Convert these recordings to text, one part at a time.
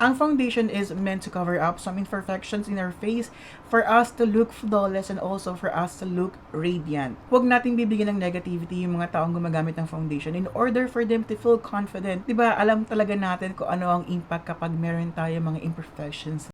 Ang foundation is meant to cover up some imperfections in our face for us to look flawless and also for us to look radiant. Huwag nating bibigyan ng negativity yung mga taong gumagamit ng foundation in order for them to feel confident. Diba, alam talaga natin kung ano ang impact kapag meron tayo mga imperfections.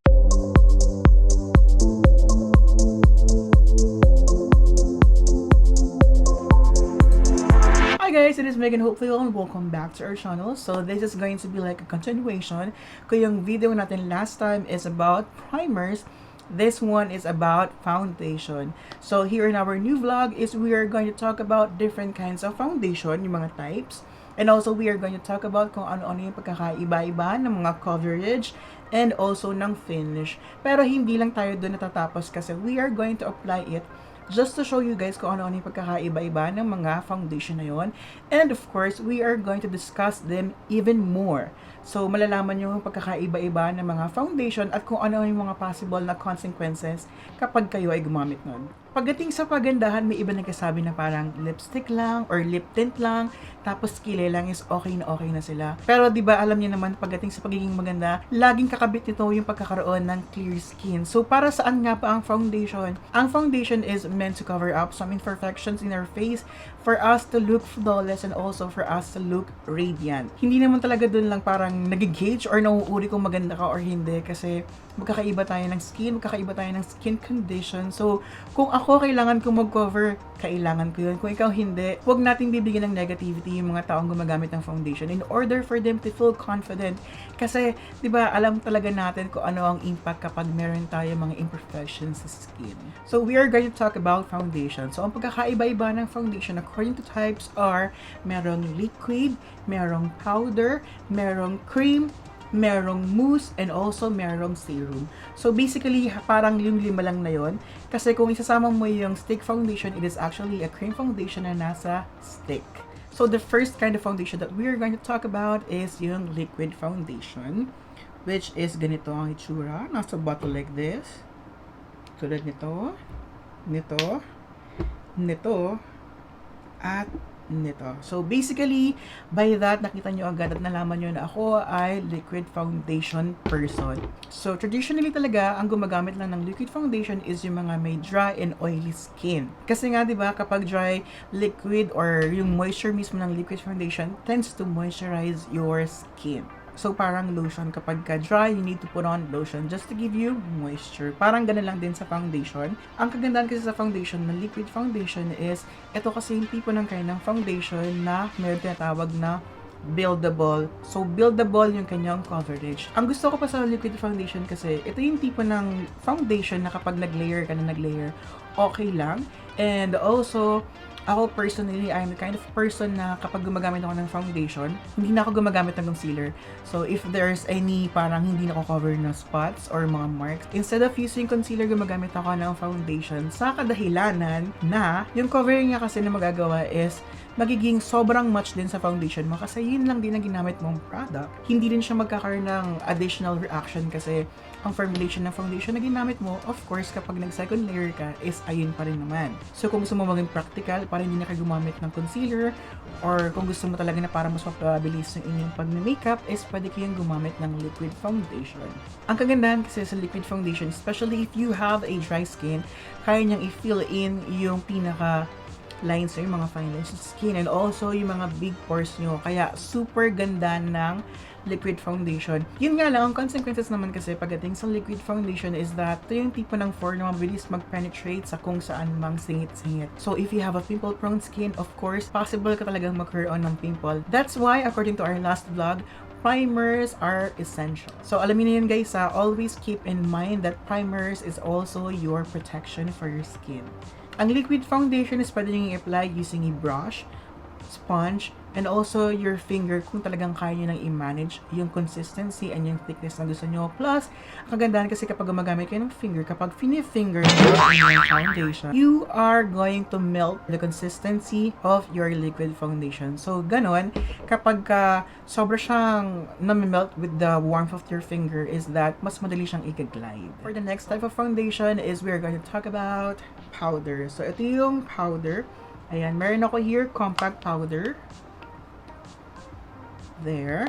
Hi guys, it is Megan. Hopefully and welcome back to our channel. So this is going to be like a continuation. Kung yung video natin last time is about primers, this one is about foundation. So here in our new vlog is we are going to talk about different kinds of foundation, yung mga types. And also we are going to talk about kung ano-ano yung pagkakaiba-iba ng mga coverage and also ng finish. Pero hindi lang tayo doon natatapos kasi we are going to apply it just to show you guys kung ano-ano yung pagkakaiba-iba ng mga foundation na yon. And of course, we are going to discuss them even more. So, malalaman nyo yung pagkakaiba-iba ng mga foundation at kung ano yung mga possible na consequences kapag kayo ay gumamit nun. Pagdating sa pagandahan, may iba nagkasabi na parang lipstick lang or lip tint lang, tapos kilay lang is okay na sila. Pero di ba alam niyo naman pagdating sa pagiging maganda, laging kakabit nito yung pagkakaroon ng clear skin. So para saan nga pa ang foundation? Ang foundation is meant to cover up some imperfections in our face for us to look flawless and also for us to look radiant. Hindi naman talaga dun lang parang nagigauge or nauuri kung maganda ka or hindi kasi magkakaiba tayo ng skin, magkakaiba tayo ng skin condition. So kung ako kailangan ko mag-cover, kailangan ko yun. Kung ikaw hindi, huwag nating bibigyan ng negativity yung mga taong gumagamit ng foundation in order for them to feel confident. Kasi, di ba, alam talaga natin kung ano ang impact kapag meron tayo mga imperfections sa skin. So, we are going to talk about foundation. So, ang pagkakaiba-iba ng foundation according to types are merong liquid, merong powder, merong cream, merong mousse, and also merong serum. So basically, parang lima lang na yon. Kasi kung isasama mo yung stick foundation, it is actually a cream foundation na nasa stick. So the first kind of foundation that we are going to talk about is yung liquid foundation, which is ganito ang itsura. Nasa bottle like this. Tulad nito, nito, nito, at nito. So basically, by that, nakita nyo agad at nalaman nyo na ako ay liquid foundation person. So traditionally talaga, ang gumagamit lang ng liquid foundation is yung mga may dry and oily skin. Kasi nga, di ba, kapag dry, liquid or yung moisture mismo ng liquid foundation tends to moisturize your skin. So, parang lotion. Kapag ka dry, you need to put on lotion just to give you moisture. Parang ganun lang din sa foundation. Ang kagandahan kasi sa foundation, na liquid foundation is, ito kasi yung tipo ng kind ng foundation na meron tinatawag na buildable. So, buildable yung kanyang coverage. Ang gusto ko pa sa liquid foundation kasi, ito yung tipo ng foundation na kapag nag-layer ka na nag-layer, okay lang. And also, ako personally, I'm the kind of person na kapag gumagamit ako ng foundation, hindi na ako gumagamit ng concealer. So, if there's any parang hindi nako-cover na spots or mga marks, instead of using concealer, gumagamit ako ng foundation sa kadahilanan na yung covering niya kasi na magagawa is magiging sobrang much din sa foundation mo kasi yun lang din ang ginamit mong product. Hindi din siya magkakaroon ng additional reaction kasi ang formulation ng foundation na ginamit mo, of course, kapag nag-second layer ka, is ayun pa rin naman. So, kung gusto mo maging practical, para hindi na ka gumamit ng concealer, or kung gusto mo talaga na para mas mapabilis yung inyong pag-makeup, is pwede kayong gumamit ng liquid foundation. Ang kagandahan kasi sa liquid foundation, especially if you have a dry skin, kaya niyang i-fill in yung pinaka lines yung mga fine lines sa skin and also yung mga big pores nyo. Kaya super ganda ng liquid foundation. Yun nga lang, ang consequences naman kasi pagdating sa liquid foundation is that ito yung tipo ng pore na mabilis mag-penetrate sa kung saan mang singit-singit. So if you have a pimple-prone skin, of course, possible ka talagang magkaroon ng pimple. That's why, according to our last vlog, primers are essential. So alamin niyo yun guys, always keep in mind that primers is also your protection for your skin. Ang liquid foundation is pwede nyo i-apply using a brush, sponge, and also your finger kung talagang kaya nyo nang i-manage yung consistency and yung thickness na gusto nyo. Plus, ang kagandahan kasi kapag gumagamit kayo ng finger, kapag fini-finger yung foundation, you are going to melt the consistency of your liquid foundation. So, ganon, kapag sobra siyang namimelt with the warmth of your finger is that mas madali siyang i-glide. For the next type of foundation is we're going to talk about powder. So, ito yung powder. Ayan, meron ako here, compact powder. There.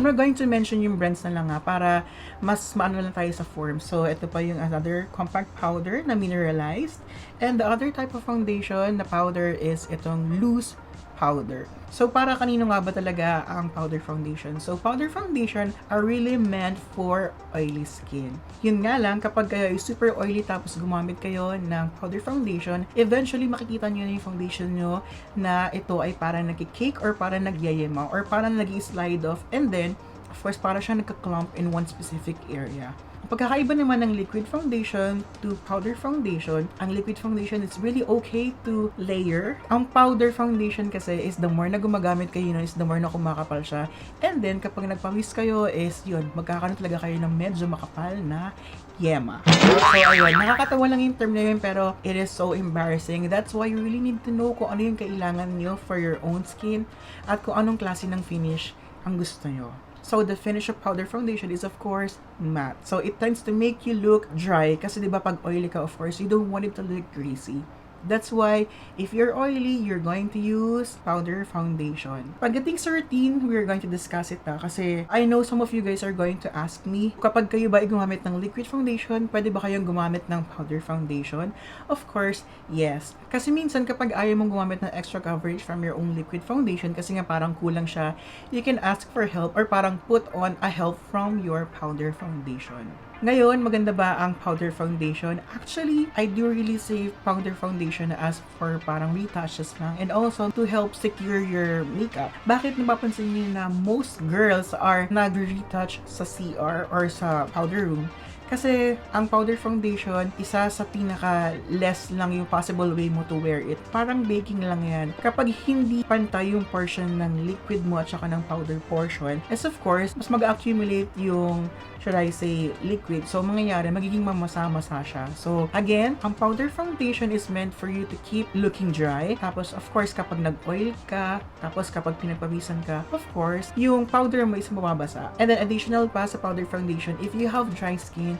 I'm not going to mention yung brands na lang para mas maano lang tayo sa form. So, ito pa yung another compact powder na mineralized. And the other type of foundation na powder is itong loose powder. So, para kanino nga ba talaga ang powder foundation? So, powder foundation are really meant for oily skin. Yun nga lang, kapag kayo ay super oily tapos gumamit kayo ng powder foundation, eventually makikita nyo na yung foundation nyo na ito ay parang nagki-cake or parang nagyayema or parang nag-slide off, and then, of course, para siya nagka-clump in one specific area. Ang pagkakaiba naman ng liquid foundation to powder foundation, ang liquid foundation is really okay to layer. Ang powder foundation kasi is the more na gumagamit kayo is the more na kumakapal siya. And then, kapag nagpawis kayo is yun, magkakaroon talaga kayo ng medyo makapal na yema. So, ayun, nakakatawa lang yung term na yun, pero it is so embarrassing. That's why you really need to know kung ano yung kailangan nyo for your own skin at kung anong klase ng finish ang gusto nyo. So, the finish of powder foundation is, of course, matte. So, it tends to make you look dry. Kasi, di ba, pag oily ka, of course, you don't want it to look greasy. That's why, if you're oily, you're going to use powder foundation. Pagdating sa routine, we're going to discuss it na. Kasi, I know some of you guys are going to ask me, kapag kayo ba ay gumamit ng liquid foundation, pwede ba kayong gumamit ng powder foundation? Of course, yes. Kasi minsan, kapag ayaw mong gumamit ng extra coverage from your own liquid foundation, kasi nga parang kulang siya, you can ask for help or parang put on a help from your powder foundation. Ngayon, maganda ba ang powder foundation? Actually, I do really say powder foundation as for parang retouches lang and also to help secure your makeup. Bakit napapansin niyo na most girls are nag-retouch sa CR or sa powder room? Kasi ang powder foundation, isa sa pinaka-less lang yung possible way mo to wear it. Parang baking lang yan. Kapag hindi pantay yung portion ng liquid mo at saka ng powder portion, as of course, mas mag-accumulate yung, should I say, liquid. So, mangyayari, magiging mamasa-masa siya. So, again, ang powder foundation is meant for you to keep looking dry. Tapos, of course, kapag nag-oil ka, tapos kapag pinagpawisan ka, of course, yung powder mo is mababasa. And then, additional pa sa powder foundation, if you have dry skin,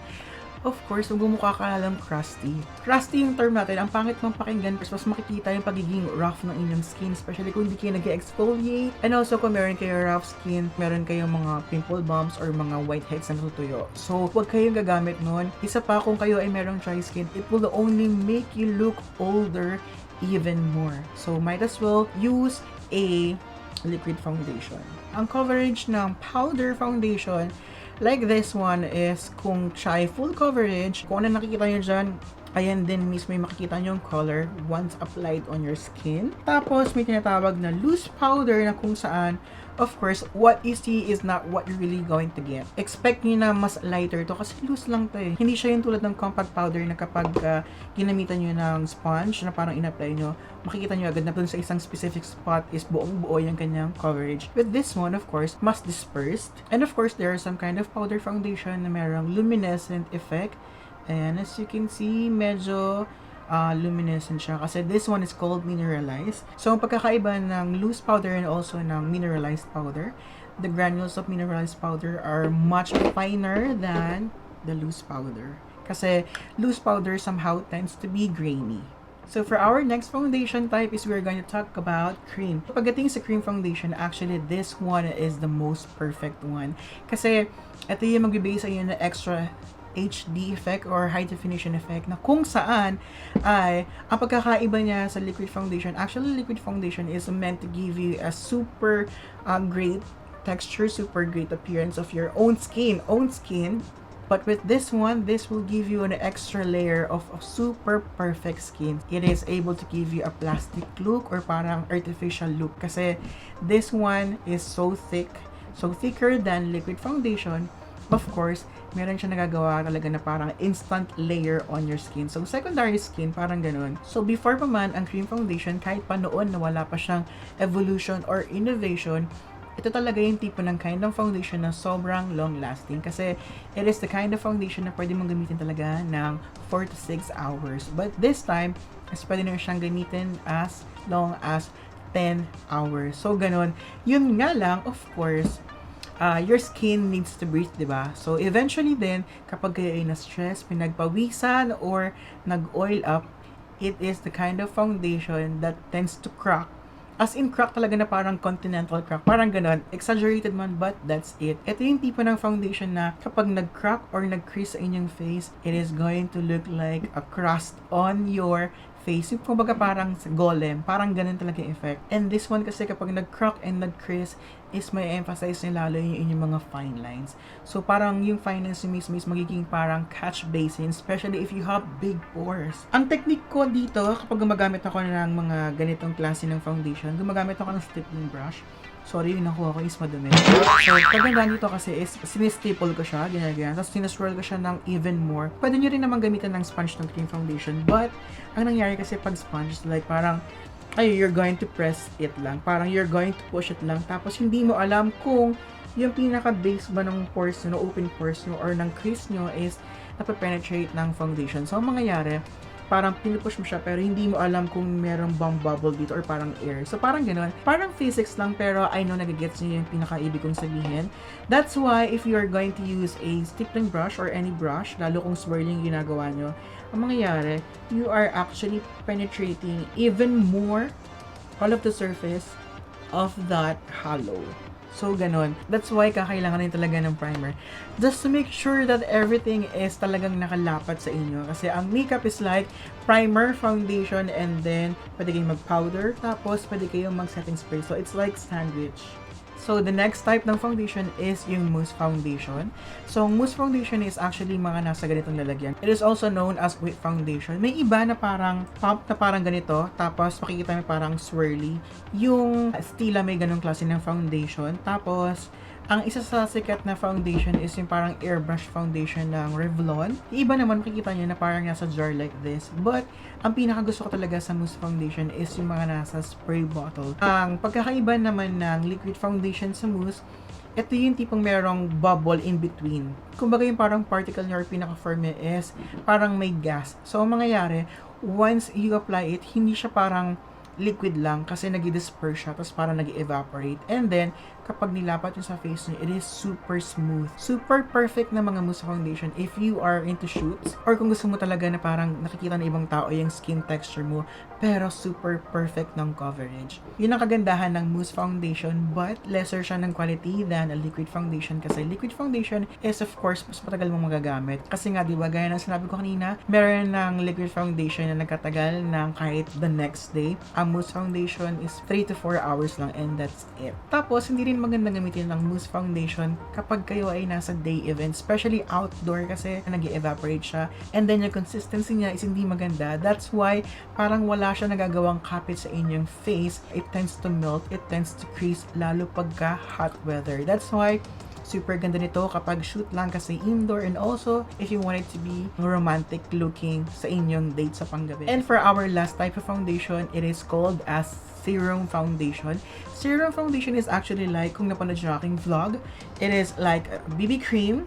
of course, magmumukha ka lang crusty. Crusty yung term natin. Ang pangit mong pakinggan kasi mas makikita yung pagiging rough ng inyong skin, especially kung hindi kayo nag-exfoliate. And also, kung meron kayo rough skin, meron kayong mga pimple bumps or mga whiteheads na natutuyo. So, huwag kayong gagamit nun. Isa pa, kung kayo ay merong dry skin, it will only make you look older even more. So, might as well use a liquid foundation. Ang coverage ng powder foundation, like this one is kung siya ay full coverage, kung ano nakikita nyo dyan, ayan din mismo yung makikita nyo yung color once applied on your skin. Tapos may tinatawag na loose powder na kung saan, of course, what you see is not what you're really going to get. Expect nyo na mas lighter to kasi loose lang to eh. Hindi siya yung tulad ng compact powder na kapag ginamitan nyo ng sponge na parang in-apply nyo, makikita nyo agad na dun sa isang specific spot is buong-buo yung kanyang coverage. With this one, of course, mas dispersed. And of course, there are some kind of powder foundation na merong luminescent effect. And as you can see, medyo luminescent siya kasi this one is called mineralized. So, ang pagkakaiba ng loose powder and also ng mineralized powder, the granules of mineralized powder are much finer than the loose powder. Kasi loose powder somehow tends to be grainy. So, for our next foundation type is we're going to talk about cream. Pagdating sa cream foundation, actually, this one is the most perfect one. Kasi, ito yung magbibigay sa iyo na extra HD effect or high definition effect na kung saan ay ang pagkakaiba niya sa liquid foundation. Actually, liquid foundation is meant to give you a super great texture, super great appearance of your own skin. But with this one, this will give you an extra layer of a super perfect skin. It is able to give you a plastic look or parang artificial look kasi this one is so thick, so thicker than liquid foundation. Of course, meron siya nagagawa talaga na parang instant layer on your skin. So, secondary skin, parang ganun. So, before pa man, ang cream foundation, kahit pa noon na wala pa siyang evolution or innovation, ito talaga yung tipo ng kind of foundation na sobrang long-lasting. Kasi, it is the kind of foundation na pwede mong gamitin talaga ng 4 to 6 hours. But this time, mas pwede na siyang gamitin as long as 10 hours. So, ganun. Yun nga lang, of course, your skin needs to breathe, diba? So, eventually din, kapag kayo ay na-stress, pinagpawisan, or nag-oil up, it is the kind of foundation that tends to crack As in crack talaga na parang continental crack. Parang ganon. Exaggerated man, but that's it. Ito yung tipo ng foundation na kapag nag-crack or nag-crease sa inyong face, it is going to look like a crust on your face. Yung kumbaga parang golem. Parang ganun talaga yung effect. And this one kasi kapag nag-crack and nag-crease, is may emphasize niya lalo yung inyong mga fine lines. So parang yung fine lines mismo is magiging parang catch basin, especially if you have big pores. Ang technique ko dito, kapag gumagamit ako ng mga ganitong klase ng foundation, gumagamit ako ng stippling brush. Sorry, yung nakuha ko is madumi. So, kagandaan dito kasi is sinistipple ko siya, ginagayan. Tapos sinaswirl ko siya ng even more. Pwede nyo rin naman gamitan ng sponge ng cream foundation. But, ang nangyari kasi pag sponge, like parang you're going to press it lang. Parang you're going to push it lang. Tapos, hindi mo alam kung yung pinaka-base ba ng pores nyo, open pores nyo, or ng crease nyo is napapenetrate ng foundation. So, ang mangyayari, parang pinupush mo siya pero hindi mo alam kung meron bang bubble dito or parang air. So, parang ganun. Parang physics lang pero I know nagigets nyo yung pinaka-ibig kong sabihin. That's why if you're going to use a stippling brush or any brush, lalo kung swirling ginagawa nyo, ang mangyayari, you are actually penetrating even more all of the surface of that hollow. So, ganun. That's why kakailangan rin talaga ng primer. Just to make sure that everything is talagang nakalapat sa inyo. Kasi ang makeup is like primer, foundation, and then pwede kayong mag-powder. Tapos, pwede kayong mag-setting spray. So, it's like sandwich. So, the next type ng foundation is yung mousse foundation. So, mousse foundation is actually mga nasa ganitong lalagyan. It is also known as whip foundation. May iba na parang pump na parang ganito, tapos makikita mo parang swirly. Yung Stila may ganong klase ng foundation. Tapos, ang isa sa sikat na foundation is yung parang airbrush foundation ng Revlon. Yung iba naman makikita nyo na parang nasa jar like this. But, ang pinaka gusto ko talaga sa mousse foundation is yung mga nasa spray bottle. Ang pagkakaiba naman ng liquid foundation sa mousse, ito yung tipong merong bubble in between. Kumbaga yung parang particle niya or pinaka-form niya is parang may gas. So, ang mangyayari, once you apply it, hindi siya parang liquid lang kasi nag-disperse siya tapos parang nag-evaporate. And then, kapag nilapat yung sa face niyo, it is super smooth. Super perfect na mga mousse foundation if you are into shoots or kung gusto mo talaga na parang nakikita ng ibang tao yung skin texture mo pero super perfect ng coverage. Yun ang kagandahan ng mousse foundation but lesser siya ng quality than a liquid foundation kasi liquid foundation is of course mas matagal mong magagamit. Kasi nga diba, gaya ng sinabi ko kanina, meron ng liquid foundation na nagkatagal ng kahit the next day. Ang mousse foundation is 3 to 4 hours lang and that's it. Tapos, hindi rin magandang gamitin ng mousse foundation kapag kayo ay nasa day event, especially outdoor kasi nag-evaporate siya and then yung consistency niya is hindi maganda. That's why parang wala siya nagagawang kapit sa inyong face. It tends to melt, it tends to crease lalo pagka hot weather. That's why super ganda nito kapag shoot lang kasi indoor and also if you want it to be romantic looking sa inyong date sa panggabi. And for our last type of foundation, it is called as serum foundation. Serum foundation is actually like, kung napanood nyo aking vlog, it is like BB cream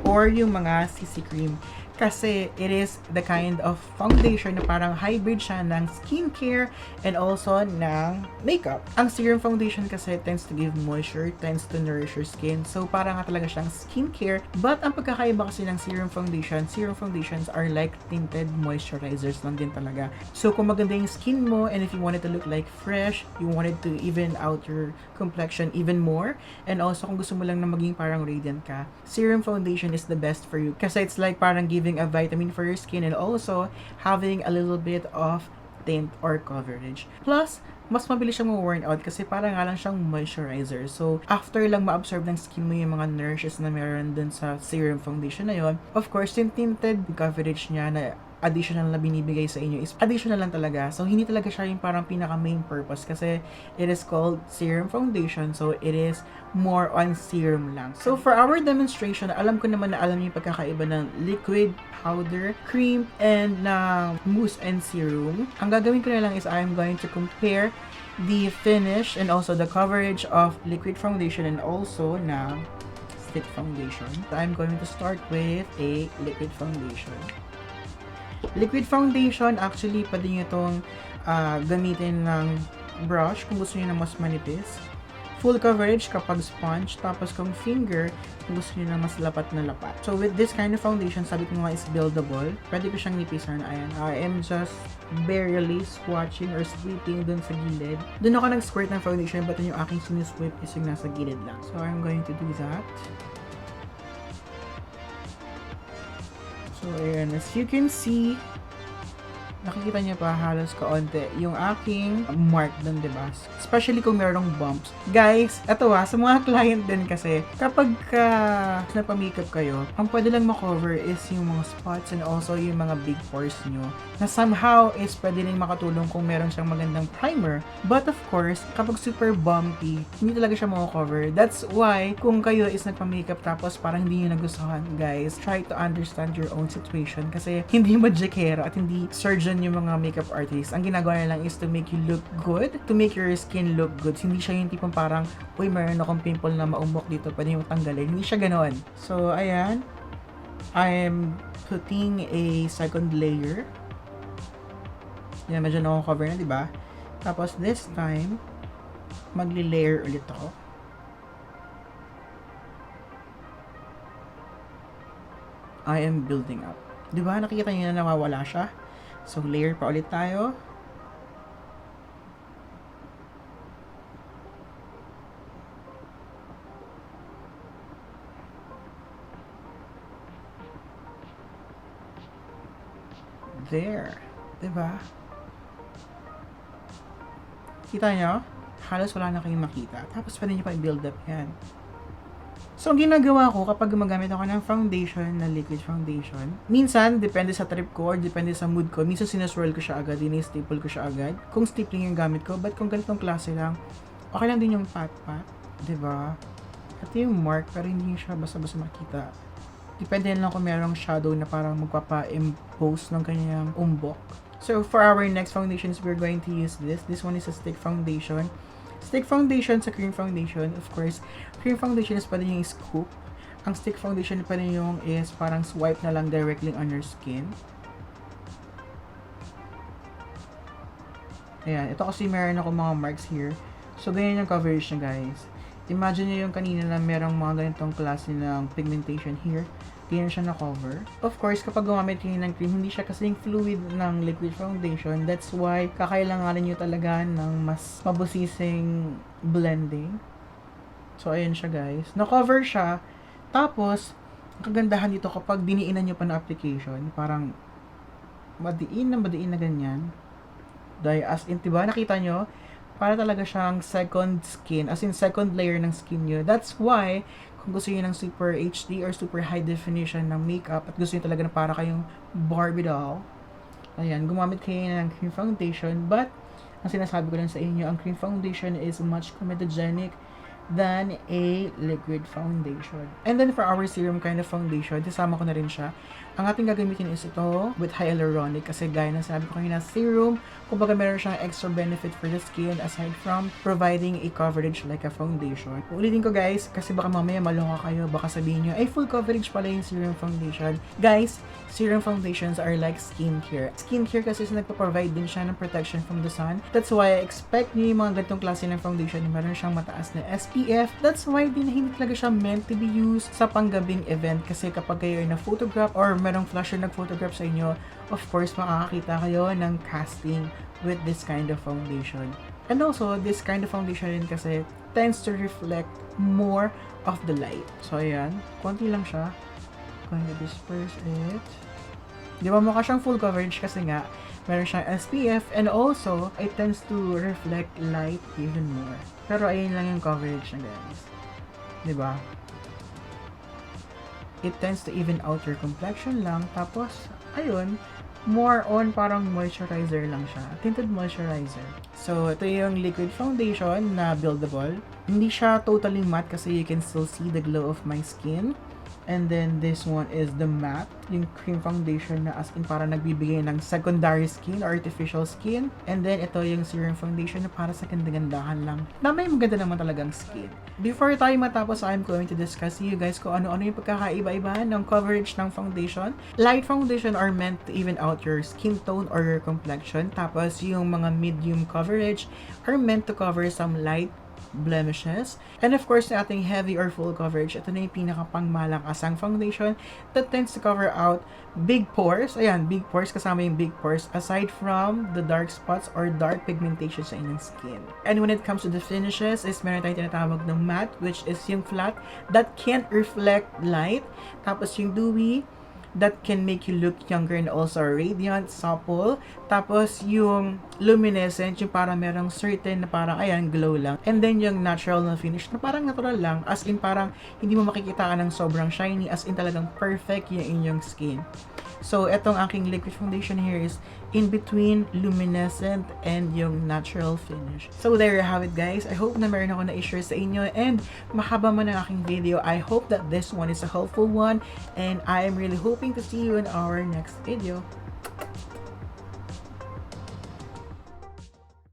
or yung mga CC cream. Kasi it is the kind of foundation na parang hybrid siya ng skincare and also ng makeup. Ang serum foundation kasi tends to give moisture, tends to nourish your skin. So parang nga talaga siyang skincare. But ang pagkakaiba kasi ng serum foundations are like tinted moisturizers lang din talaga. So kung maganda yung skin mo and if you wanted to look like fresh, you wanted to even out your complexion even more, and also kung gusto mo lang na maging parang radiant ka, serum foundation is the best for you. Kasi it's like parang giving a vitamin for your skin and also having a little bit of tint or coverage. Plus, mas mabilis siyang ma-worn out kasi parang nga lang siyang moisturizer. So, after lang ma-absorb ng skin mo yung mga nourishes na meron dun sa serum foundation na yon, of course, yung tinted coverage niya na additional na binibigay sa inyo is additional lang talaga. So, hindi talaga siya yung parang pinaka main purpose kasi it is called serum foundation. So, it is more on serum lang. So, for our demonstration, alam ko naman na alam niyo yung pagkakaiba ng liquid, powder, cream, and mousse and serum. Ang gagawin ko na lang is I'm going to compare the finish and also the coverage of liquid foundation and also na stick foundation. So, I'm going to start with a liquid foundation. Liquid foundation, actually, pwede nyo itong gamitin ng brush kung gusto nyo na mas manipis. full coverage kapag sponge, tapos kung finger, kung gusto nyo na mas lapat na lapat. So with this kind of foundation, sabi ko nga is buildable. Pwede ko siyang nipisan. Ayan, I am just barely swatching or sweeping dun sa gilid. Dun ako nag-squirt ng foundation, but yung aking sinusweep is yung nasa gilid lang. So I'm going to do that. So ayan, as you can see, nakikita niyo pa halos kaunti yung aking mark dun, diba? Especially kung merong bumps. Guys, eto sa mga client din kasi, kapag napa-makeup kayo, ang pwede lang makover is yung mga spots and also yung mga big pores nyo. Na somehow is pwede rin makatulong kung meron siyang magandang primer. But of course, kapag super bumpy, hindi talaga siya mako-cover. That's why, kung kayo is nagpa-makeup tapos parang hindi nyo nagustuhan, guys, try to understand your own situation kasi hindi magikero at hindi surgeon yung mga makeup artists. Ang ginagawa nila lang is to make you look good, to make your skin look good. Hindi siya yung tipong parang, uy, meron akong pimple na maumok dito, pwede yung tanggalin. Hindi siya ganoon. So, ayan. I'm putting a second layer. Yan, medyo na-cover na, diba? Tapos, this time, magli-layer ulit ako. I am building up. Diba? Nakikita niyo na nawawala siya? So, layer pa ulit tayo. There. Diba? Kita nyo? Halos wala na kayong makita. Tapos, pwede nyo pa i-build up yan. So, ang ginagawa ko kapag gumagamit ako ng foundation, na liquid foundation, minsan, depende sa trip ko or depende sa mood ko, minsan sinuswirl ko siya agad, staple ko siya agad. Kung stapling yung gamit ko, but kung ganitong klase lang, okay lang din yung pat-pat, diba? At yung mark, pero hindi siya basta-basta makita. Depende lang kung merong shadow na parang magpapa-impose ng kanyang umbok. So, for our next foundations, we're going to use this. This one is a stick foundation. Stick foundation sa cream foundation, of course, cream foundation is pwede yung scoop. Ang stick foundation pwede yung is parang swipe na lang directly on your skin. Ayan, ito kasi meron ako mga marks here. So, ganyan yung coverage niya, guys. Imagine nyo yung kanina na merong mga ganitong klase ng pigmentation here. Ganyan siya na-cover. Of course, kapag gumamit kayo ng cream, hindi siya kasing fluid ng liquid foundation. That's why, kakailanganin nyo talaga ng mas mabusising blending. So, ayan siya, guys. Na-cover siya. Tapos, ang kagandahan dito kapag diniinan nyo pa na application, parang madiin na ganyan. Dahil as in, diba, nakita nyo? Para talaga siyang second skin, as in second layer ng skin nyo. That's why, kung gusto nyo ng super HD or super high definition ng makeup at gusto nyo talaga na para kayong Barbie doll, ayan, gumamit kayo ng cream foundation. But, ang sinasabi ko lang sa inyo, ang cream foundation is much comedogenic than a liquid foundation. And then for our serum kind of foundation, kasama ko na rin siya. Ang ating gagamitin is ito with hyaluronic kasi gaya na sabi ko kanina, serum, kumbaga meron siyang extra benefit for the skin aside from providing a coverage like a foundation. Ulitin ko guys, kasi baka mamaya maloka kayo, baka sabihin nyo, ay full coverage pala yung serum foundation. Guys, serum foundations are like skincare. Skincare kasi nagpa-provide din siya ng protection from the sun. That's why I expect nyo yung mga ganitong klase ng foundation na meron siyang mataas na SPF. That's why din hindi talaga siya meant to be used sa panggabing event kasi kapag kayo ay na-photograph or merong flasher nag-photograph sa inyo, of course, makakakita kayo ng casting with this kind of foundation. And also, this kind of foundation rin kasi tends to reflect more of the light. So, ayan. Konti lang siya. Going to disperse it. Di ba mukha siyang full coverage kasi nga meron siyang SPF and also it tends to reflect light even more. Pero ayun lang yung coverage niya, guys. Di ba? It tends to even out your complexion lang. Tapos, ayun, more on parang moisturizer lang siya. Tinted moisturizer. So, ito yung liquid foundation na buildable. Hindi siya totally matte kasi you can still see the glow of my skin. And then, this one is the matte, yung cream foundation na as in para nagbibigay ng secondary skin, artificial skin. And then, ito yung serum foundation na para sa gandagandahan lang, na may maganda naman talagang skin. Before tayo matapos, I'm going to discuss you guys kung ano-ano yung pagkakaiba-iba ng coverage ng foundation. Light foundation are meant to even out your skin tone or your complexion. Tapos, yung mga medium coverage are meant to cover some light blemishes. And of course, sa ating heavy or full coverage, ito na yung pinakapangmalakasang foundation that tends to cover out big pores. Ayan, big pores, kasama yung big pores aside from the dark spots or dark pigmentation sa inyong skin. And when it comes to the finishes, is meron tayong tinatawag ng matte, which is yung flat that can't reflect light. Tapos yung dewy, that can make you look younger and also radiant, supple. Tapos yung luminescent, yung parang merong certain na parang ayan, glow lang. And then yung natural na finish na parang natural lang, as in parang hindi mo makikita ng sobrang shiny, as in talagang perfect yung inyong skin. So, etong aking liquid foundation here is in between luminescent and yung natural finish. So, there you have it, guys. I hope na meron ako na-share sa inyo and mahaba man ang aking video. I hope that this one is a helpful one and I am really hoping to see you in our next video.